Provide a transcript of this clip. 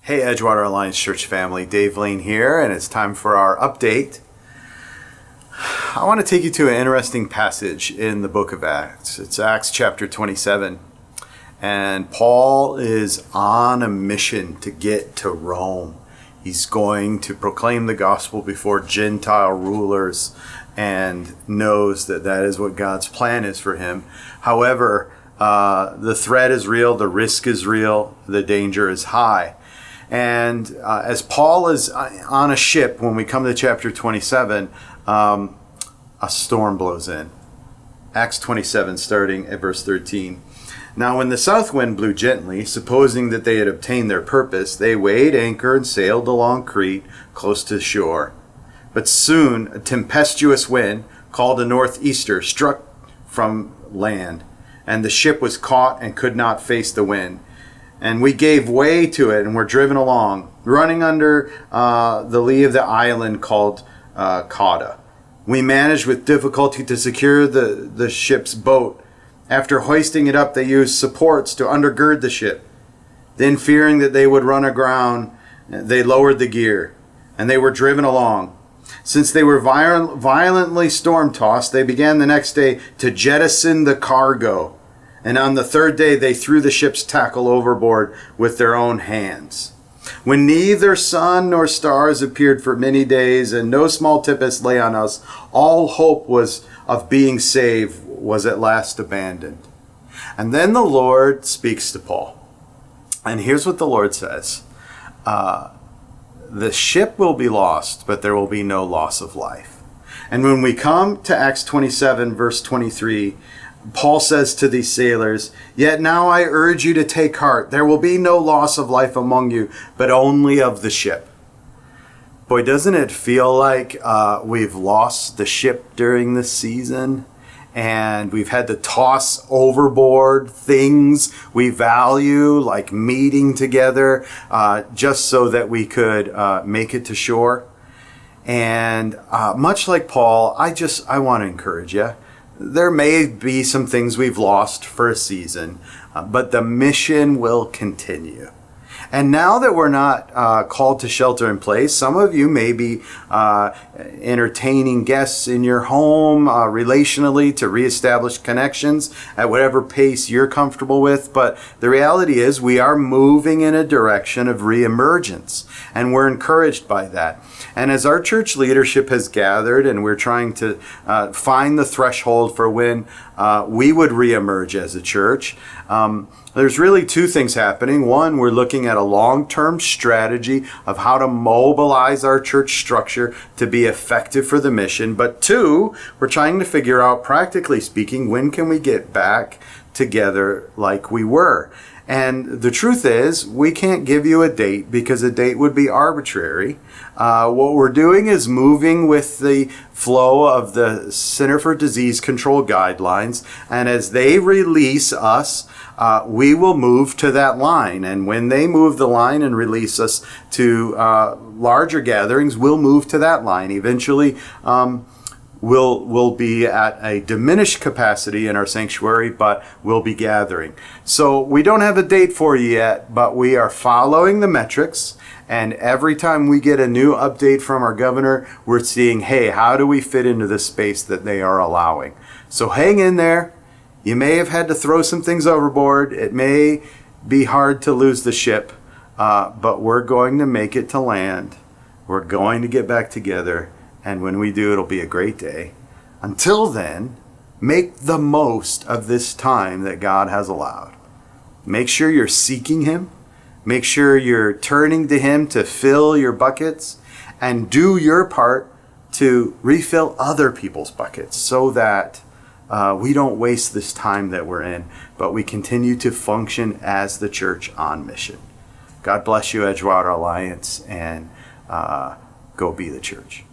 Hey Edgewater Alliance Church family, Dave Lane here, and it's time for our update. I want to take you to an interesting passage in the book of Acts. It's Acts chapter 27, and Paul is on a mission to get to Rome. He's going to proclaim the gospel before Gentile rulers and knows that that is what God's plan is for him. However, the threat is real, the risk is real, the danger is high. And as Paul is on a ship, when we come to chapter 27, a storm blows in. Acts 27, starting at verse 13. Now when the south wind blew gently, supposing that they had obtained their purpose, they weighed anchor and sailed along Crete, close to shore. But soon a tempestuous wind, called a northeaster, struck from land, and the ship was caught and could not face the wind. And we gave way to it and were driven along, running under the lee of the island called Cauda. We managed with difficulty to secure the ship's boat. After hoisting it up, they used supports to undergird the ship. Then, fearing that they would run aground, they lowered the gear, and they were driven along. Since they were violently storm-tossed, they began the next day to jettison the cargo. And on the third day, they threw the ship's tackle overboard with their own hands. When neither sun nor stars appeared for many days, and no small tempest lay on us, all hope of being saved was at last abandoned. And then the Lord speaks to Paul. And here's what the Lord says. The ship will be lost, but there will be no loss of life. And when we come to Acts 27, verse 23, Paul says to these sailors, "Yet now I urge you to take heart. There will be no loss of life among you, but only of the ship." Boy, doesn't it feel like we've lost the ship during this season? And we've had to toss overboard things we value, like meeting together, just so that we could make it to shore. And much like Paul, I want to encourage you. There may be some things we've lost for a season, but the mission will continue. And now that we're not called to shelter in place, some of you may be entertaining guests in your home relationally to reestablish connections at whatever pace you're comfortable with. But the reality is we are moving in a direction of reemergence, and we're encouraged by that. And as our church leadership has gathered and we're trying to find the threshold for when we would reemerge as a church, there's really two things happening. One, we're looking at a long-term strategy of how to mobilize our church structure to be effective for the mission. But two, we're trying to figure out, practically speaking, when can we get back together like we were? And the truth is, we can't give you a date because a date would be arbitrary. What we're doing is moving with the flow of the Center for Disease Control guidelines. And as they release us, we will move to that line. And when they move the line and release us to larger gatherings, we'll move to that line. Eventually, we'll be at a diminished capacity in our sanctuary, but we'll be gathering. So we don't have a date for you yet, but we are following the metrics. And every time we get a new update from our governor, we're seeing, hey, how do we fit into the space that they are allowing? So hang in there. You may have had to throw some things overboard. It may be hard to lose the ship, but we're going to make it to land. We're going to get back together. And when we do, it'll be a great day. Until then, make the most of this time that God has allowed. Make sure you're seeking Him. Make sure you're turning to Him to fill your buckets, and do your part to refill other people's buckets so that we don't waste this time that we're in, but we continue to function as the church on mission. God bless you, Edgewater Alliance, and go be the church.